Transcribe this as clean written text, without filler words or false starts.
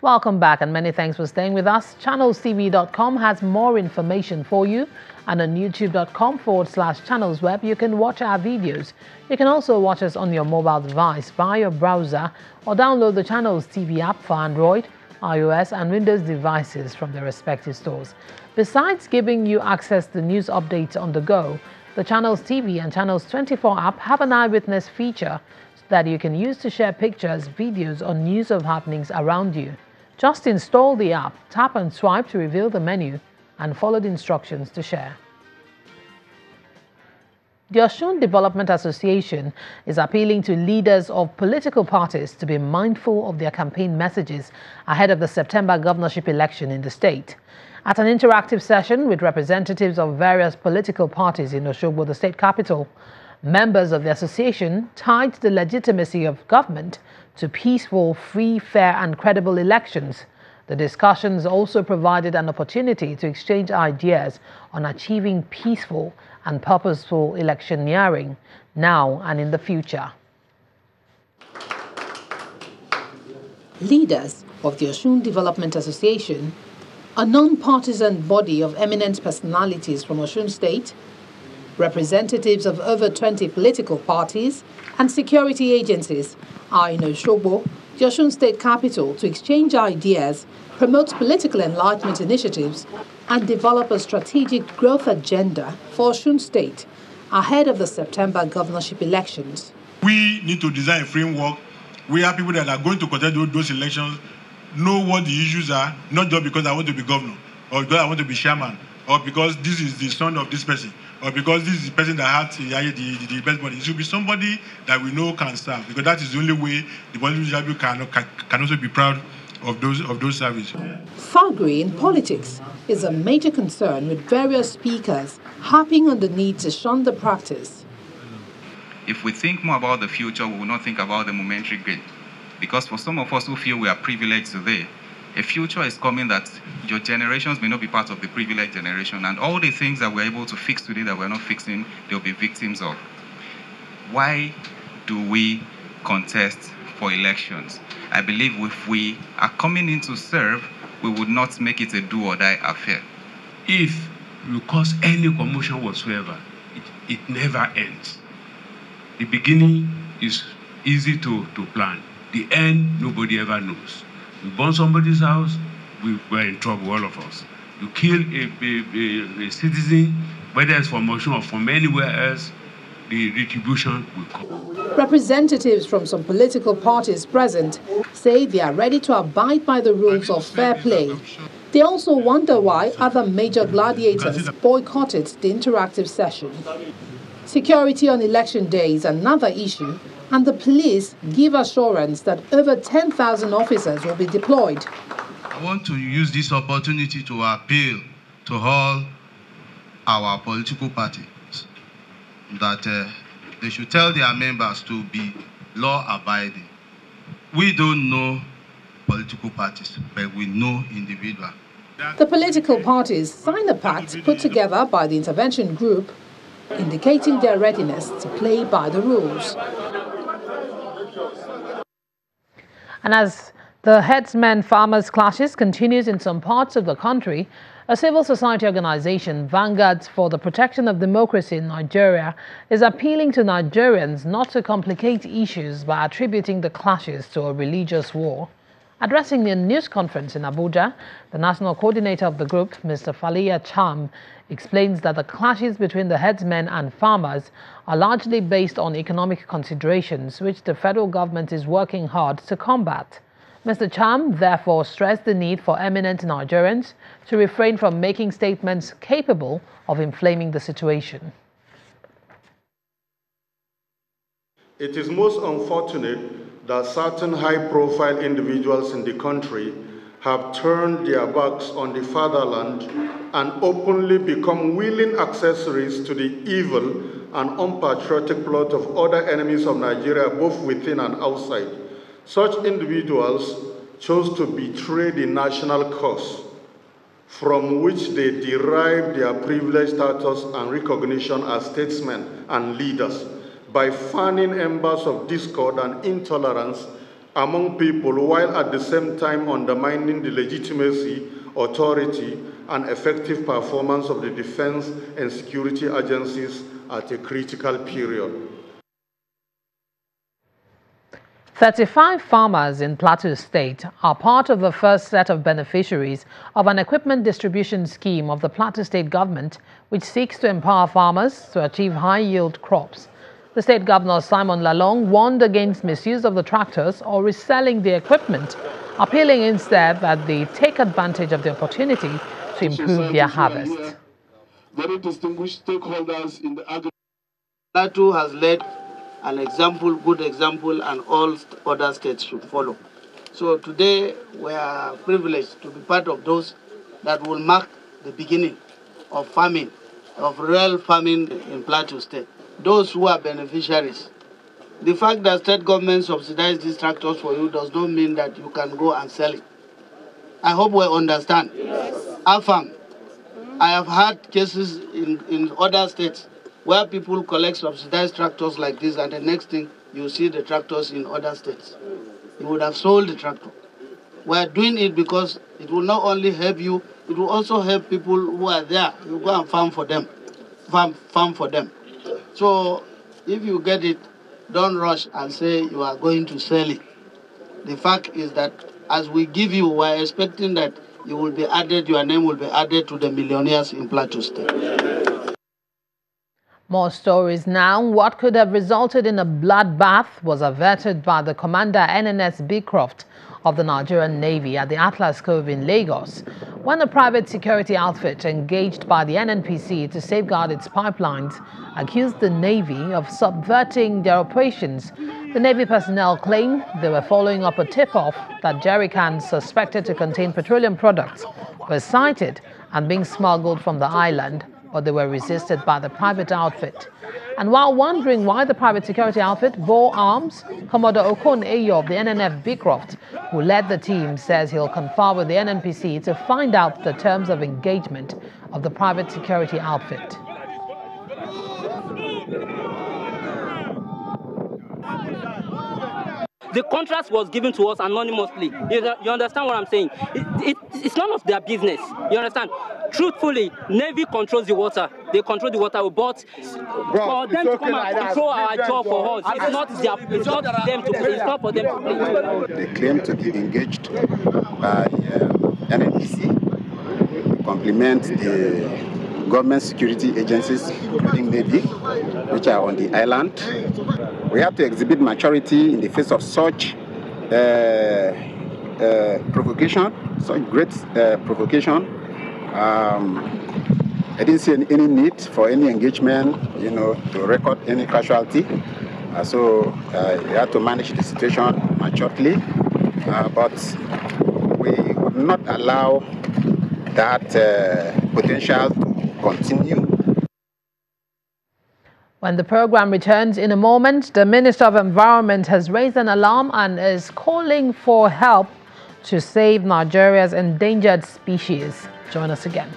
Welcome back and many thanks for staying with us. ChannelsTV.com has more information for you, and on youtube.com/channelsweb you can watch our videos. You can also watch us on your mobile device via your browser or download the Channels TV app for Android, iOS and Windows devices from their respective stores. Besides giving you access to news updates on the go, the Channels TV and Channels 24 app have an eyewitness feature that you can use to share pictures, videos or news of happenings around you. Just install the app, tap and swipe to reveal the menu, and follow the instructions to share. The Osun Development Association is appealing to leaders of political parties to be mindful of their campaign messages ahead of the September governorship election in the state. At an interactive session with representatives of various political parties in Osogbo, the state capital, members of the association tied the legitimacy of government to peaceful, free, fair and credible elections. The discussions also provided an opportunity to exchange ideas on achieving peaceful and purposeful electioneering now and in the future. Leaders of the Osun Development Association, a non-partisan body of eminent personalities from Osun State, representatives of over 20 political parties and security agencies are in Osogbo, the Osun State capital, to exchange ideas, promote political enlightenment initiatives, and develop a strategic growth agenda for Osun State ahead of the September governorship elections. We need to design a framework where people that are going to contest those elections know what the issues are, not just because I want to be governor, or because I want to be chairman, or because this is the son of this person, or because this is the person that has the best money. It should be somebody that we know can serve, because that is the only way the political people can also be proud of those services. Thuggery in politics is a major concern, with various speakers harping on the need to shun the practice. If we think more about the future, we will not think about the momentary gain. Because for some of us who feel we are privileged today, a future is coming that your generations may not be part of the privileged generation, and all the things that we're able to fix today that we're not fixing, they'll be victims of. Why do we contest for elections? I believe if we are coming in to serve, we would not make it a do-or-die affair. If you cause any commotion whatsoever, it never ends. The beginning is easy to plan. The end, nobody ever knows. You burn somebody's house, we were in trouble, all of us. You kill a citizen, whether it's from Osun or from anywhere else, the retribution will come. Representatives from some political parties present say they are ready to abide by the rules of fair play. They also wonder why other major gladiators boycotted the interactive session. Security on election day is another issue, and the police give assurance that over 10,000 officers will be deployed. I want to use this opportunity to appeal to all our political parties that they should tell their members to be law-abiding. We don't know political parties, but we know individuals. The political parties signed a pact put together by the intervention group, indicating their readiness to play by the rules. And as the herdsmen-farmers clashes continues in some parts of the country, a civil society organization, Vanguards for the Protection of Democracy in Nigeria, is appealing to Nigerians not to complicate issues by attributing the clashes to a religious war. Addressing a news conference in Abuja, the national coordinator of the group, Mr. Faliya Cham, explains that the clashes between the herdsmen and farmers are largely based on economic considerations, which the federal government is working hard to combat. Mr. Cham therefore stressed the need for eminent Nigerians to refrain from making statements capable of inflaming the situation. It is most unfortunate that certain high-profile individuals in the country have turned their backs on the fatherland and openly become willing accessories to the evil and unpatriotic plot of other enemies of Nigeria, both within and outside. Such individuals chose to betray the national cause from which they derive their privileged status and recognition as statesmen and leaders by fanning embers of discord and intolerance among people while at the same time undermining the legitimacy, authority, and effective performance of the defense and security agencies at a critical period. 35 farmers in Plateau State are part of the first set of beneficiaries of an equipment distribution scheme of the Plateau State government, which seeks to empower farmers to achieve high-yield crops. The state governor, Simon Lalong, warned against misuse of the tractors or reselling the equipment, appealing instead that they take advantage of the opportunity to improve their harvest. Very distinguished stakeholders in the agriculture. Plateau has led an example, good example, and all other states should follow. So today we are privileged to be part of those that will mark the beginning of farming, of real farming in Plateau State. Those who are beneficiaries. The fact that state government subsidize these tractors for you does not mean that you can go and sell it. I hope we understand. Yes. AFAM, I have had cases in other states where people collect subsidized tractors like this, and the next thing you see the tractors in other states. You would have sold the tractor. We are doing it because it will not only help you, it will also help people who are there. You go and farm for them. Farm for them. So if you get it, don't rush and say you are going to sell it. The fact is that as we give you, we are expecting that you will be added, your name will be added to the millionaires in Plateau State. More stories now. What could have resulted in a bloodbath was averted by the Commander NNS Beecroft of the Nigerian Navy at the Atlas Cove in Lagos, when a private security outfit engaged by the NNPC to safeguard its pipelines accused the Navy of subverting their operations. The Navy personnel claimed they were following up a tip-off that jerrycans suspected to contain petroleum products were sighted and being smuggled from the island, but they were resisted by the private outfit. And while wondering why the private security outfit bore arms, Commodore Osun of the NNF Beecroft, who led the team, says he'll confer with the NNPC to find out the terms of engagement of the private security outfit. The contract was given to us anonymously. You understand what I'm saying? It's none of their business. You understand? Truthfully, Navy controls the water. They control the water, but for them to come and control our job for us, it's not for them to play. They claim to be engaged by NNPC to complement the government security agencies, including Navy, which are on the island. We have to exhibit maturity in the face of such provocation, such great provocation. I didn't see any need for any engagement, to record any casualty. So we have to manage the situation maturely, but we would not allow that potential to continue. When the program returns in a moment, the Minister of Environment has raised an alarm and is calling for help to save Nigeria's endangered species. Join us again.